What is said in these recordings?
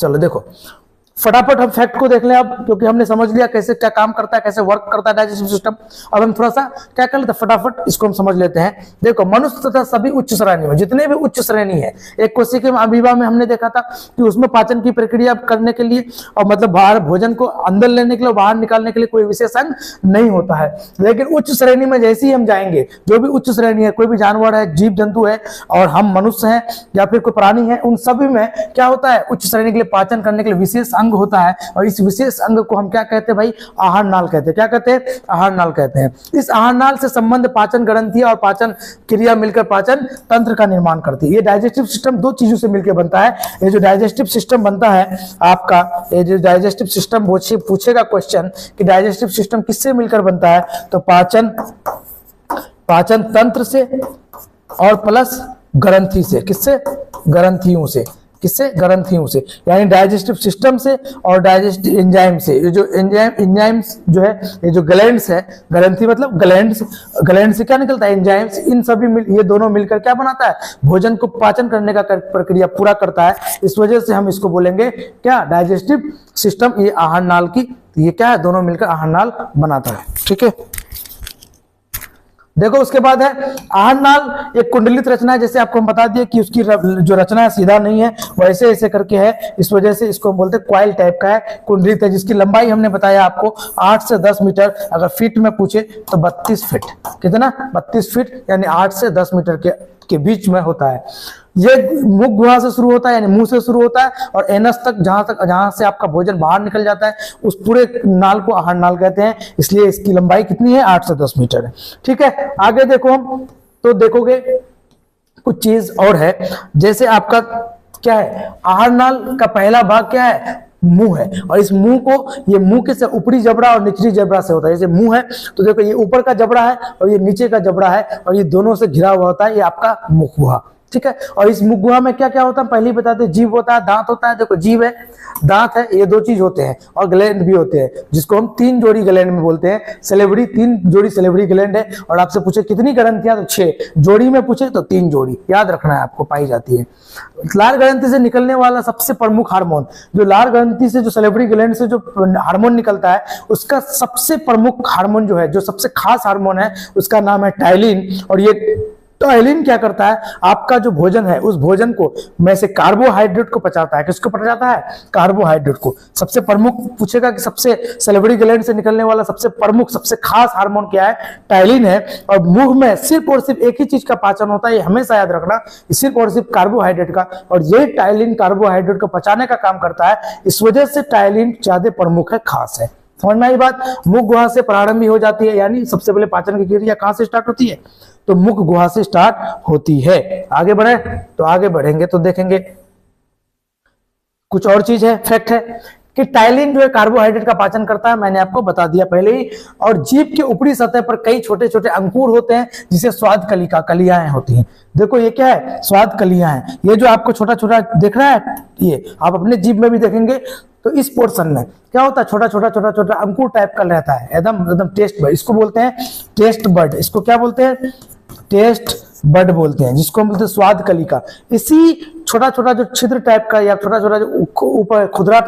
चलो देखो फटाफट हम फैक्ट को देख लें अब, क्योंकि हमने समझ लिया कैसे क्या काम करता है, कैसे वर्क करता है डाइजेस्टिव सिस्टम। अब हम थोड़ा सा क्या कर लेते हैं, फटाफट इसको हम समझ लेते हैं। देखो मनुष्य तथा सभी उच्च श्रेणी में, जितने भी उच्च श्रेणी है, एक कोशिका अमीबा में हमने देखा था कि उसमें पाचन की प्रक्रिया करने के लिए और मतलब बाहर भोजन को अंदर लेने के लिए, बाहर निकालने के लिए कोई विशेष अंग नहीं होता है। लेकिन उच्च श्रेणी में जैसे ही हम जाएंगे, जो भी उच्च श्रेणी है, कोई भी जानवर है, जीव जंतु है और हम मनुष्य हैं या फिर कोई प्राणी है, उन सभी में क्या होता है, उच्च श्रेणी के लिए पाचन करने के लिए विशेष अंग होता है। और इस विशेष अंग को हम क्या कहते हैं भाई, आहार नाल कहते हैं। क्या कहते हैं, आहार नाल कहते हैं। इस आहार नाल से संबंध पाचन ग्रंथि और पाचन क्रिया मिलकर पाचन तंत्र का निर्माण करती है। ये डाइजेस्टिव सिस्टम दो चीजों से मिलकर बनता है। ये जो डाइजेस्टिव सिस्टम बनता है आपका, ये जो डाइजेस्टिव सिस्टम पूछेगा क्वेश्चन कि डाइजेस्टिव सिस्टम किससे मिलकर बनता है, तो पाचन तंत्र से और प्लस ग्रंथि से। किससे, ग्रंथियों से। किससे, ग्रंथियों से। यानी डाइजेस्टिव सिस्टम से और डाइजेस्टिव एंजाइम से। ये जो एंजाइम्स जो है, ये जो ग्लैंड्स है, ग्रंथि मतलब ग्लैंड से क्या निकलता है, एंजाइम्स। इन सभी ये दोनों मिलकर क्या बनाता है, भोजन को पाचन करने का प्रक्रिया पूरा करता है। इस वजह से हम इसको बोलेंगे क्या, डाइजेस्टिव सिस्टम। ये आहार नाल की, ये क्या है, दोनों मिलकर आहार नाल बनाता है। ठीक है, देखो उसके बाद है आहार नाल एक कुंडलित रचना है। जैसे आपको हम बता दिए कि उसकी जो रचना है सीधा नहीं है, वैसे ऐसे करके है। इस वजह से इसको हम बोलते हैं क्वाइल टाइप का है, कुंडलित है। जिसकी लंबाई हमने बताया आपको 8 से 10 मीटर, अगर फीट में पूछे तो 32 फीट। कितना, 32 फीट, यानी 8 से 10 मीटर के बीच में होता है। ये मुख गुहा से शुरू होता है, यानी मुंह से शुरू होता है, और एनस तक जहां से आपका भोजन बाहर निकल जाता है, उस पूरे नाल को आहार नाल कहते हैं। इसलिए इसकी लंबाई कितनी है, 8 से 10 मीटर है। ठीक है, आगे देखो हम तो देखोगे कुछ चीज और है। जैसे आपका क्या है, आहार नाल का पहला भाग क्या है, मुंह है। और इस मुंह को, ये मुंह के से ऊपरी जबड़ा और निचली जबड़ा से होता है। जैसे मुंह है तो देखो ये ऊपर का जबड़ा है और ये नीचे का जबड़ा है, और ये दोनों से घिरा हुआ होता है, ये आपका मुख गुहा। ठीक है, और इस मुख गुहा में क्या क्या होता है पहले ही बताते हैं। जीभ होता है, दांत होता है। देखो जीभ है, दांत है, ये दो चीज होते हैं, और ग्लैंड भी होते हैं, जिसको हम 3 जोड़ी ग्लैंड में बोलते हैं। सेलेब्री, 3 जोड़ी सेलेब्री ग्लैंड है। और आपसे पूछे कितनी ग्रंथियां, तो 6। जोड़ी में पूछे तो 3 जोड़ी, याद रखना है आपको, पाई जाती है। लार ग्रंथि से निकलने वाला सबसे प्रमुख हार्मोन, जो लार ग्रंथि से, जो सेलेब्री ग्लैंड से जो हार्मोन निकलता है, उसका सबसे प्रमुख हार्मोन जो है, जो सबसे खास हार्मोन है, उसका नाम है टाइलिन। और ये टाइलिन क्या करता है, आपका जो भोजन है उस भोजन को में से कार्बोहाइड्रेट को पचाता है। किसको पचाता है, कार्बोहाइड्रेट को। सबसे प्रमुख पूछेगा कि सबसे सेलेब्री ग्लैंड से निकलने वाला सबसे प्रमुख, सबसे खास हार्मोन क्या है, टाइलिन है। और मुंह में सिर्फ और सिर्फ एक ही चीज का पाचन होता है, ये हमेशा याद रखना, सिर्फ और सिर्फ कार्बोहाइड्रेट का। और ये टाइलिन कार्बोहाइड्रेट को पचाने का काम करता है। इस वजह से टाइलिन ज्यादा प्रमुख है, खास है। समझ में आई बात। मुख गुहा से प्रारंभ हो जाती है, यानी सबसे पहले पाचन की क्रिया कहां से स्टार्ट होती है, तो मुख गुहा से स्टार्ट होती है। आगे बढ़े तो आगे बढ़ेंगे तो देखेंगे कुछ और चीज है, फैक्ट है कि टाइलिन जो है कार्बोहाइड्रेट का पाचन करता है, मैंने आपको बता दिया पहले ही। और जीभ के ऊपरी सतह पर कई छोटे छोटे अंकुर होते हैं, जिसे स्वाद कलियाएं होती हैं। देखो ये क्या है, स्वाद कलियां हैं। ये जो आपको छोटा छोटा दिख रहा है, ये आप अपने जीभ में भी देखेंगे तो इस पोर्शन में क्या होता है, छोटा छोटा अंकुर टाइप का रहता है, एकदम टेस्ट बड। इसको बोलते हैं टेस्ट बड। इसको क्या बोलते हैं, टेस्ट बड बोलते हैं, जिसको हम बोलते हैं स्वाद कलिका। इसी छोटा छोटा जो छिद्र टाइप का या छोटा छोटा जो ऊपर खुरदरा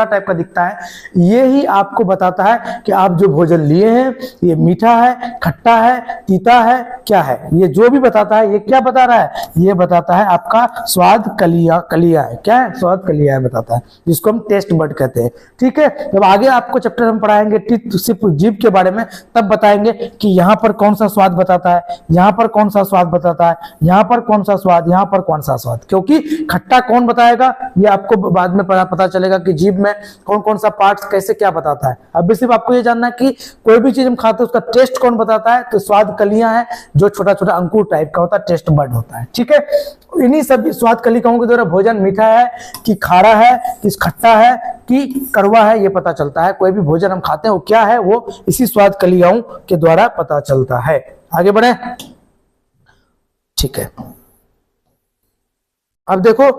टाइप का दिखता है, ये ही आपको बताता है कि आप जो भोजन लिए हैं ये मीठा है, खट्टा है, तीता है, क्या है। ये जो भी बताता है, ये क्या बता रहा है, ये बताता है आपका स्वाद कलिया है। क्या है, स्वाद कलिया बताता है, जिसको हम टेस्ट बड कहते हैं। ठीक है, जब आगे आपको चैप्टर हम पढ़ाएंगे सिर्फ जीभ के बारे में, तब बताएंगे कि यहाँ पर कौन सा स्वाद बताता है, यहाँ पर कौन सा स्वाद बताता है, यहाँ पर कौन सा स्वाद, यहाँ पर कौन सा स्वाद। क्योंकि खट्टा कौन बताएगा, ये आपको बाद में पता चलेगा कि जीभ में कौन कौन सा पार्ट कैसे क्या बताता है। अब सिर्फ आपको ये जानना है कि कोई भी चीज हम खाते हैं उसका टेस्ट कौन बताता है, तो स्वाद कलियां हैं, जो छोटा छोटा अंकुर टाइप का होता है, टेस्ट बड होता है। ठीक है, इन्हीं सब स्वाद कलिकाओं के द्वारा भोजन मीठा है कि खारा है, कि खट्टा है कि कड़वा है, ये पता चलता है। कोई भी भोजन हम खाते हैं वो क्या है, वो इसी स्वाद कलिकाओं के द्वारा पता चलता है। आगे बढ़े, ठीक है। अब देखो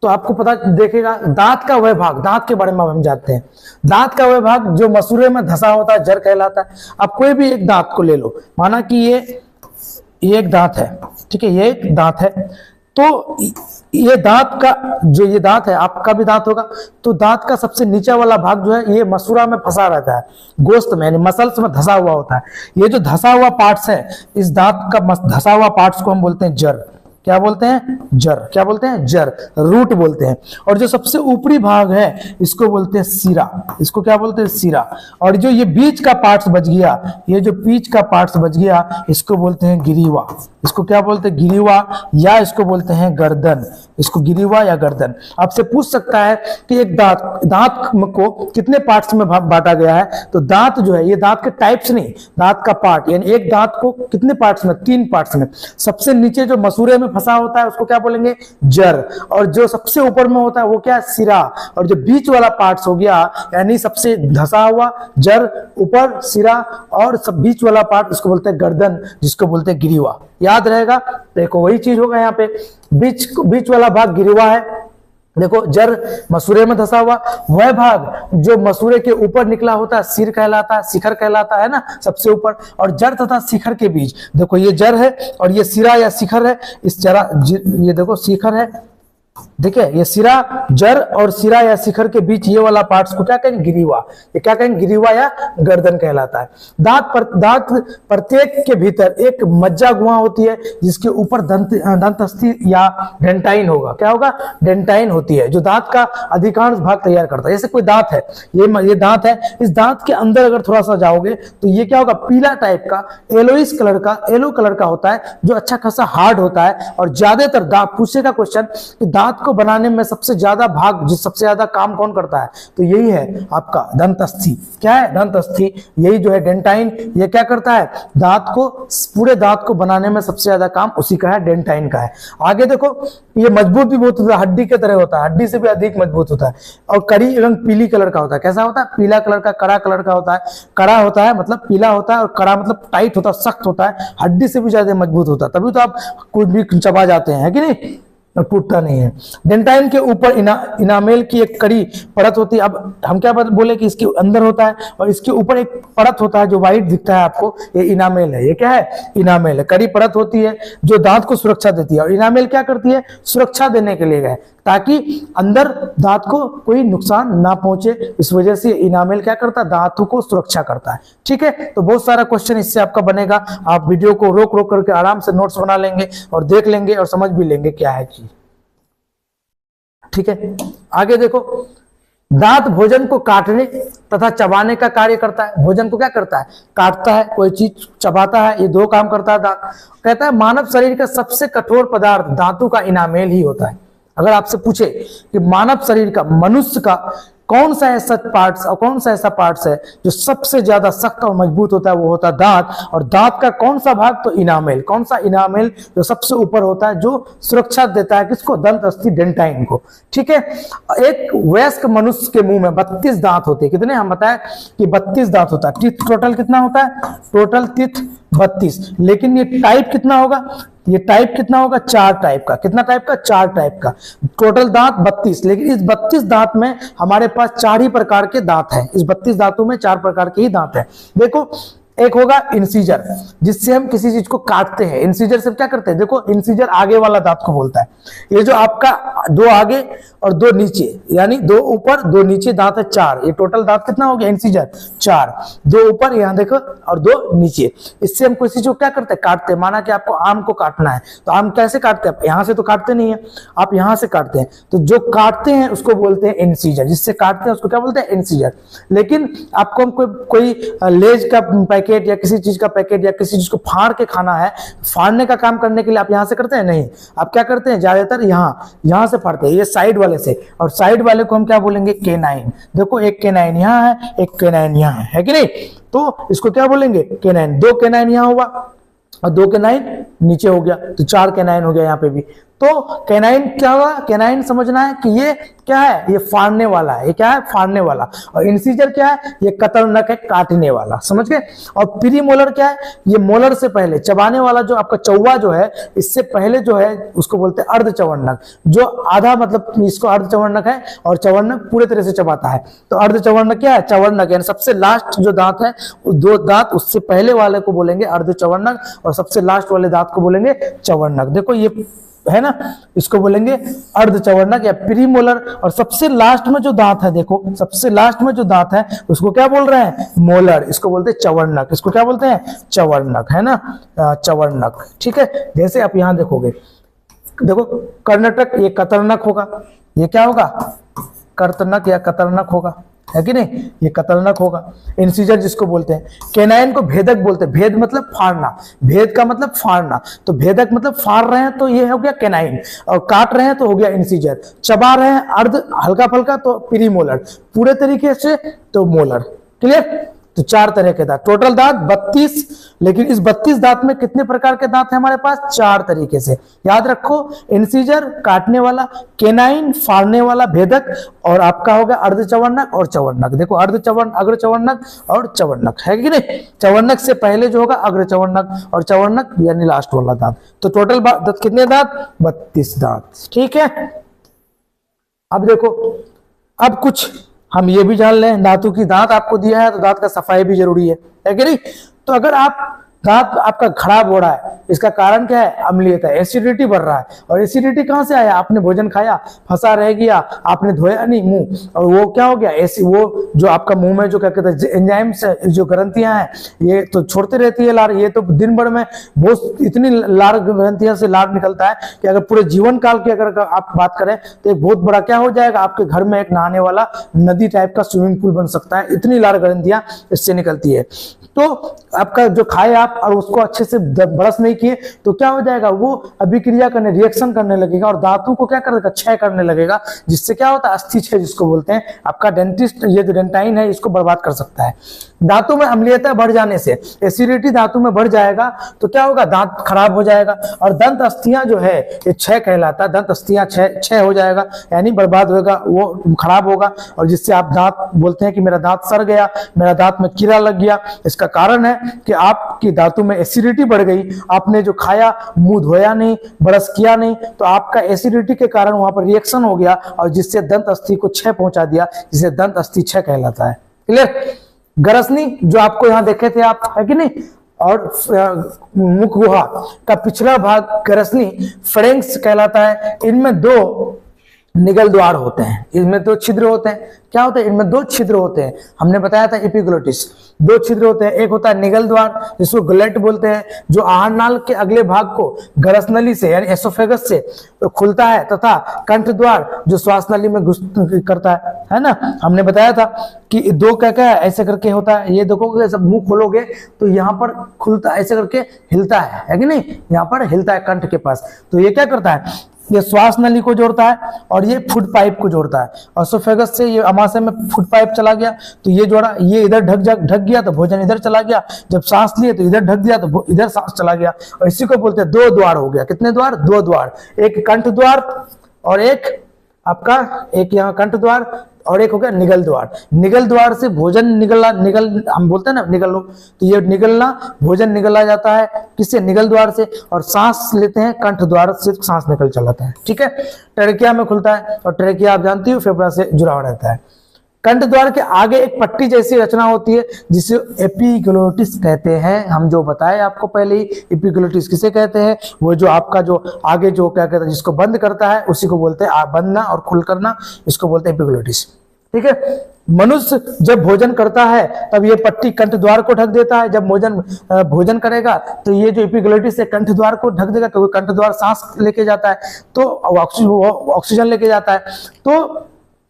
तो आपको पता देखेगा दांत का वह भाग, दांत के बारे में हम जानते हैं। दांत का वह भाग जो मसूड़े में धसा होता है, जड़ कहलाता है। अब कोई भी एक दांत को ले लो, माना कि ये एक दांत है, ठीक है, ये एक दांत है। तो ये दांत का जो ये दांत है, आपका भी दांत होगा, तो दांत का सबसे नीचे वाला भाग जो है ये मसूड़ा में फंसा रहता है, गोश्त में यानी मसल्स में धसा हुआ होता है। ये जो धसा हुआ पार्ट्स है, इस दांत का धसा हुआ पार्ट्स को हम बोलते हैं जर। क्या बोलते हैं? जर। क्या बोलते हैं? जर, रूट बोलते हैं। और जो सबसे ऊपरी भाग है इसको बोलते हैं सिरा। इसको क्या बोलते हैं? सिरा। और जो ये बीच का पार्ट्स बच गया, ये जो बीच का पार्ट्स बच गया, इसको बोलते हैं गिरीवा। इसको क्या बोलते हैं? गिरीवा, या इसको बोलते हैं गर्दन। इसको गिरीवा या गर्दन। आपसे पूछ सकता है कि एक दांत को कितने पार्ट्स में बांटा गया है, तो दांत जो है ये दांत के टाइप्स नहीं, दांत का पार्ट, यानी एक दांत को कितने पार्ट्स में? 3 पार्ट्स में। सबसे नीचे जो मसूरे में फंसा होता है उसको क्या बोलेंगे? जर। और जो सबसे ऊपर में होता है वो क्या है? सिरा। और जो बीच वाला पार्ट्स हो गया, यानी सबसे धसा हुआ जर, ऊपर सिरा, और सब बीच वाला पार्ट इसको बोलते हैं गर्दन, जिसको बोलते हैं गिरीवा। याद रहेगा? देखो वही चीज होगा यहाँ पे, बीच वाला भाग गिरीवा है। देखो जर मसूरे में धसा हुआ, वह भाग जो मसूरे के ऊपर निकला होता है सिर कहलाता है, शिखर कहलाता है ना, सबसे ऊपर। और जर तथा शिखर के बीच, देखो ये जर है और ये सिरा या शिखर है। इस जरा ये देखो शिखर है, देखिए ये सिरा, जर और सिरा या शिखर के बीच ये वाला पार्ट्स को क्या कहेंगे? गिरीवा। ये क्या कहेंगे? गिरीवा या गर्दन कहलाता है। दांत प्रत्येक के भीतर एक मज्जा गुहा होती है, जिसके ऊपर दंतस्थि या डेंटाइन होगा। क्या होगा? डेंटाइन होती है, जो दांत का अधिकांश भाग तैयार करता है। जैसे कोई दांत है, ये दांत है, इस दांत के अंदर अगर थोड़ा सा जाओगे तो ये क्या होगा? पीला टाइप का, येलो कलर का होता है, जो अच्छा खासा हार्ड होता है। और ज्यादातर पूछेगा क्वेश्चन कि दांत को बनाने में सबसे ज्यादा भाग, सबसे ज्यादा काम कौन करता है, तो यही है आपका दंतस्थि। क्या है? दंतस्थि। यही जो है डेंटाइन, ये क्या करता है? दांत को, पूरे दांत को बनाने में सबसे ज्यादा काम उसी का है, डेंटाइन का है। आगे देखो, ये मजबूत भी बहुत होता है, हड्डी के तरह होता है, हड्डी से भी अधिक मजबूत होता है। और कड़ी रंग पीली कलर का होता है। कैसा होता है? पीला कलर का, कड़ा कलर का होता है। कड़ा होता है मतलब पीला होता है, और कड़ा मतलब टाइट होता है, सख्त होता है, हड्डी से भी ज्यादा मजबूत होता है। तभी तो आप कुछ भी चबा जाते हैं, है कि नहीं? टूटता नहीं है। डेंटाइन के ऊपर इनामेल की एक कड़ी परत होती है। अब हम क्या बोले कि इसके अंदर होता है, और इसके ऊपर एक परत होता है जो व्हाइट दिखता है आपको, ये इनामेल है। ये क्या है? इनामेल है। कड़ी परत होती है जो दांत को सुरक्षा देती है। और इनामेल क्या करती है? सुरक्षा देने के लिए है, ताकि अंदर दांत को कोई नुकसान ना पहुंचे। इस वजह से इनामेल क्या करता है? दांतों को सुरक्षा करता है। ठीक है, तो बहुत सारा क्वेश्चन इससे आपका बनेगा। आप वीडियो को रोक रोक करके आराम से नोट्स बना लेंगे और देख लेंगे और समझ भी लेंगे क्या है चीज। ठीक है, आगे देखो, दांत भोजन को काटने तथा चबाने का कार्य करता है। भोजन को क्या करता है? काटता है, कोई चीज चबाता है, ये 2 काम करता है दांत। कहता है मानव शरीर का सबसे कठोर पदार्थ दांतों का इनामेल ही होता है। अगर आपसे पूछे कि मानव शरीर का, मनुष्य का कौन सा ऐसा पार्ट्स और कौन सा ऐसा पार्ट्स है जो सबसे ज्यादा सख्त और मजबूत होता है, वो होता है दांत। और दांत का कौन सा भाग? तो इनामेल। कौन सा? इनामेल, जो सबसे ऊपर होता है, जो सुरक्षा देता है किसको? दंतस्थि, डेंटाइन को। ठीक है, एक वयस्क मनुष्य के मुंह में 32 दांत होते हैं। कितने? हम बताएं कि 32 दांत होता है। टीथ टोटल कितना होता है? Total teeth 32। लेकिन ये टाइप कितना होगा? ये टाइप कितना होगा? 4 टाइप का। कितना टाइप का? 4 टाइप का। टोटल दांत 32, लेकिन इस 32 दांत में हमारे पास 4 ही प्रकार के दांत हैं। इस 32 दांतों में 4 प्रकार के ही दांत हैं। देखो, एक होगा इंसीजर, जिससे हम किसी चीज को काटते हैं। इंसीजर से क्या करते हैं? देखो, इंसीजर आगे वाला दांत को बोलता है। ये जो आपका 2 आगे और 2 नीचे, यानी 2 ऊपर 2 नीचे दांत है 4। ये टोटल दांत कितना हो गया? इंसीजर 4। 2 ऊपर, यहाँ देखो, और 2 नीचे। इससे हम किसी चीज को क्या करते हैं? काटते हैं। माना कि आपको आम को काटना है, तो आम कैसे काटते हैं? यहाँ से तो काटते नहीं है, आप यहाँ से काटते हैं। तो जो काटते हैं उसको बोलते हैं इंसीजर, जिससे काटते हैं उसको क्या बोलते हैं? इंसीजर। लेकिन आपको कोई लेज का पैकेट या किसी चीज का पैकेट या किसी चीज को फाड़ के खाना है, फाड़ने का काम करने के लिए आप यहां से करते हैं? नहीं, आप क्या करते हैं? ज्यादातर यहां से फाड़ते हैं, ये साइड वाले से। और साइड वाले को हम क्या बोलेंगे? केनाइन। देखो, एक केनाइन यहां है, एक केनाइन यहां है कि नहीं? तो इसको क्या बोलेंगे? केनाइन। 2 केनाइन यहां हुआ और 2 केनाइन नीचे हो गया, तो 4 केनाइन हो गया यहाँ पे भी। तो कैनाइन क्या हुआ? कैनाइन समझना है कि ये क्या है? ये फाड़ने वाला है। ये क्या है? फाड़ने वाला। और इंसीजर क्या है? ये कतरनक है, काटने वाला। समझ गए? और प्री मोलर क्या है? ये मोलर से पहले चबाने वाला, जो आपका चौवा जो है, इससे पहले जो है उसको बोलते हैं अर्धचवर्णक। जो आधा, मतलब इसको अर्धचवर्णक है, और चवर्णक पूरे तरह से चबाता है। तो अर्धचवर्णक क्या है? चवर्णक, यानी सबसे लास्ट जो दांत है, 2 दांत उससे पहले वाले को बोलेंगे अर्धचवर्णक, और सबसे लास्ट वाले दांत को बोलेंगे चवर्णक। देखो, ये है ना, इसको बोलेंगे अर्धचवर्णक या प्रीमोलर। और सबसे लास्ट में जो दांत है, देखो सबसे लास्ट में जो दांत है उसको क्या बोल रहे हैं, मोलर, इसको बोलते हैं चवर्णक। इसको क्या बोलते हैं, चवर्णक, है ना, चवर्णक। ठीक है, जैसे आप यहां देखोगे, देखो कर्णटक, ये कतरनक होगा, ये क्या होगा, कर्तनक या कतरनक होगा, है कि नहीं, ये कतरनक होगा। इंसीजर जिसको बोलते हैं, केनाइन को भेदक बोलते हैं, भेद मतलब फाड़ना, भेद का मतलब फाड़ना, तो भेदक मतलब फाड़ रहे हैं तो ये हो गया केनाइन, और काट रहे हैं तो हो गया इंसीजर, चबा रहे हैं अर्ध हल्का फल्का तो प्रीमोलर, पूरे तरीके से तो मोलर। क्लियर, तो 4 तरह के दांत, टोटल दांत 32, लेकिन इस 32 दांत में कितने प्रकार के दांत है हमारे पास, 4 तरीके से। याद रखो, इंसीजर काटने वाला, केनाइन फाड़ने वाला, भेदक, और आपका हो गया अर्धचवर्णक और चवर्णक। देखो अर्धचवर्णक, अग्रचवर्णक और चवर्णक, है कि नहीं, चवर्णक से पहले जो होगा अग्रचवर्णक, और चवर्णक यानी लास्ट वाला दांत। तो टोटल कितने दांत, 32 दांत। ठीक है, अब देखो, अब कुछ हम ये भी जान लें, धातु की दांत आपको दिया है तो दांत का सफाई भी जरूरी है कि नहीं। तो अगर आप दांत आपका खराब हो रहा है, इसका कारण क्या है, अम्लीयता, एसिडिटी बढ़ रहा है। और एसिडिटी कहां से आया, आपने भोजन खाया, फंसा रह गया, आपने धोया नहीं मुंह, और वो क्या हो गया, ऐसी वो जो आपका मुंह में जो क्या कहते हैं एंजाइम्स, जो ग्रंथियां हैं, ये तो छोड़ती रहती है लार, ये तो दिन भर में बहुत इतनी लार ग्रंथियां से लार निकलता है कि अगर पूरे जीवन काल की अगर आप बात करें तो एक बहुत बड़ा क्या हो जाएगा, आपके घर में एक नहाने वाला नदी टाइप का स्विमिंग पूल बन सकता है, इतनी लार ग्रंथियां इससे निकलती है। तो आपका जो खाए आप और उसको अच्छे से ब्रश नहीं किए तो क्या हो जाएगा, वो अभिक्रिया करने, रिएक्शन करने लगेगा और धातु को क्या करेगा, क्षय करने लगेगा, जिससे क्या होता है, अस्थि क्षय जिसको बोलते हैं। आपका डेंटिस्ट, ये जो डेंटाइन है, इसको बर्बाद कर सकता है। धातु में अम्लीयता बढ़ जाने से, एसिडिटी धातु में बढ़ जाएगा तो क्या होगा, दांत खराब हो जाएगा, और दंत अस्थियां जो है ये क्षय कहलाता है, दंत अस्थियां क्षय हो जाएगा, यानी बर्बाद होगा, वो खराब होगा, और जिससे आप दांत बोलते हैं कि मेरा दांत सड़ गया, मेरा दांत में कीड़ा लग गया। इसका कारण है कि आपकी धातु में एसिडिटी बढ़ गई, आपने जो खाया, मुंह धोया नहीं, ब्रश किया नहीं, तो आपका एसिडिटी के कारण वहां पर रिएक्शन हो गया और जिससे दंत अस्थि को क्षय पहुंचा दिया, जिसे दंत अस्थि क्षय कहलाता है। क्लियर, गरसनी जो आपको यहां देखे थे आप, है कि नहीं, और मुख गुहा का पिछला भाग गरसनी फ्रेंक्स कहलाता है। इनमें 2 निगल द्वार होते हैं, इसमें 2 छिद्र होते हैं। क्या होता है, इनमें 2 छिद्र होते हैं, हमने बताया था एपिग्लोटिस, 2 छिद्र होते हैं। एक होता है निगल द्वार जिसको गलेट बोलते हैं, जो आहार नाल के अगले भाग को गरस नली से यानी एसोफेगस से खुलता है, तथा कंठ द्वार जो श्वास नली में घुस करता है ना। हमने बताया था कि 2 क्या ऐसे करके होता है, ये देखोगे सब मुंह खोलोगे तो यहाँ पर खुलता, ऐसे करके हिलता है कि नहीं, यहाँ पर हिलता है कंठ के पास। तो ये क्या करता है, ये श्वास नली को जोड़ता है और ये फूड पाइप को जोड़ता है। एसोफेगस से ये अमाशय में फूड पाइप चला गया तो ये जोड़ा, ये इधर ढक गया तो भोजन इधर चला गया, जब सांस लिए तो इधर ढक दिया तो इधर सांस चला गया। और इसी को बोलते हैं 2 द्वार हो गया। कितने द्वार, 2 द्वार, एक कंठ द्वार और एक आपका, एक यहाँ कंठ द्वार और एक हो गया निगल द्वार। निगल द्वार से भोजन निगल हम बोलते हैं ना, निगल लो, तो ये निगलना, भोजन निगला जाता है किससे, निगल द्वार से, और सांस लेते हैं कंठ द्वार से, सांस निकल चलाता है। ठीक है, ट्रेकिया में खुलता है और ट्रेकिया आप जानती हो फेफड़ा से जुड़ा हुआ रहता है। कंठ द्वार के आगे एक पट्टी जैसी रचना होती है जिसे एपिग्लोटिस कहते हैं। हम जो बताए आपको पहले ही, एपिग्लोटिस किसे कहते हैं, वो जो आपका जो आगे जो क्या कहते हैं, जिसको बंद करता है उसी को बोलते हैं बंदना और खुल करना, इसको बोलते हैं एपिग्लोटिस। ठीक है, मनुष्य जब भोजन करता है तब ये पट्टी कंठ द्वार को ढक देता है। जब भोजन करेगा तो ये जो एपिग्लोटिस है कंठ द्वार को ढक देगा, क्योंकि कंठ द्वार सांस लेके जाता है तो ऑक्सीजन लेके जाता है, तो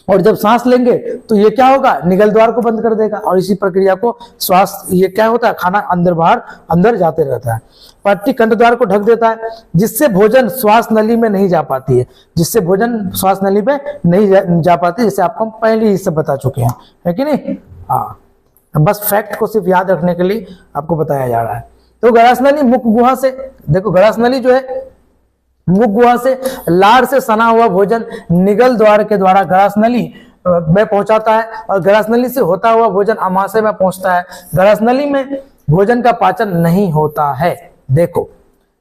और जब सांस लेंगे तो ये क्या होगा, निगल द्वार को बंद कर देगा, और इसी प्रक्रिया को श्वास, ये क्या होता है, खाना अंदर बाहर अंदर जाते रहता है। पट्टी कंठ द्वार को ढक देता है जिससे भोजन श्वास नली में नहीं जा पाती है, जिससे भोजन श्वास नली में नहीं जा पाती, जैसे आपको हम पहले ही सब बता चुके हैं, है कि नहीं। हाँ, बस फैक्ट को सिर्फ याद रखने के लिए आपको बताया जा रहा है। तो गरास नली मुख गुहा से, देखो गरास नली जो है मुख गुहा से लार से सना हुआ भोजन निगल द्वार के द्वारा गरास नली में पहुंचाता है, और गरास नली से होता हुआ भोजन अमाशय में पहुंचता है। गरास नली में भोजन का पाचन नहीं होता है। देखो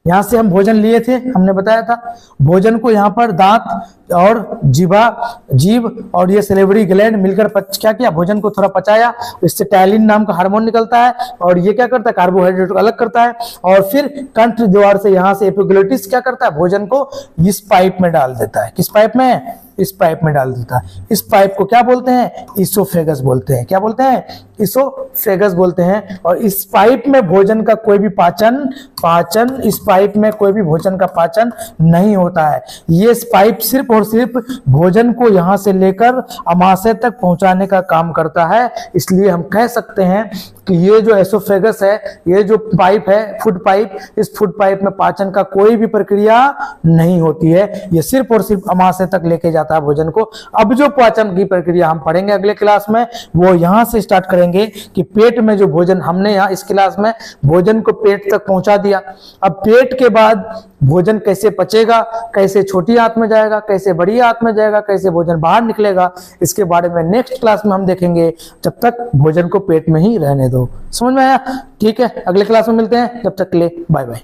यहाँ से हम भोजन लिए थे, हमने बताया था। भोजन को यहाँ पर दांत और जीभ और ये सलेवरी ग्लैंड मिलकर क्या किया, भोजन को थोड़ा पचाया, इससे टैलिन नाम का हार्मोन निकलता है और ये क्या करता है, कार्बोहाइड्रेट को अलग करता है और फिर कंठ द्वार से यहाँ से एपिग्लोटिस क्या करता है, भोजन को इस पाइप में डाल देता है। किस पाइप में, इस पाइप में डाल देता है। इस पाइप को क्या बोलते हैं, इसोफेगस बोलते हैं। क्या बोलते हैं, इसोफेगस बोलते हैं। और इस पाइप में भोजन का कोई भी पाचन इस पाइप में कोई भी भोजन का पाचन नहीं होता है। ये इस पाइप सिर्फ और सिर्फ भोजन को यहां से लेकर अमाशय तक पहुंचाने का काम करता है। इसलिए हम कह सकते हैं कि ये जो एसोफेगस है, ये जो पाइप है, फूड पाइप, इस फूड पाइप में पाचन का कोई भी प्रक्रिया नहीं होती है। ये सिर्फ और सिर्फ अमाशय तक लेके जाता है भोजन को। अब जो पाचन की प्रक्रिया हम पढ़ेंगे अगले क्लास में, वो यहां से स्टार्ट करेंगे कि पेट में जो भोजन, हमने यहाँ इस क्लास में भोजन को पेट तक पहुंचा दिया। अब पेट के बाद भोजन कैसे पचेगा, कैसे छोटी आंत में जाएगा, कैसे बड़ी आंत में जाएगा, कैसे भोजन बाहर निकलेगा, इसके बारे में नेक्स्ट क्लास में हम देखेंगे। जब तक भोजन को पेट में ही रहने दो। समझ में आया? ठीक है, अगले क्लास में मिलते हैं। जब तक के लिए बाय बाय।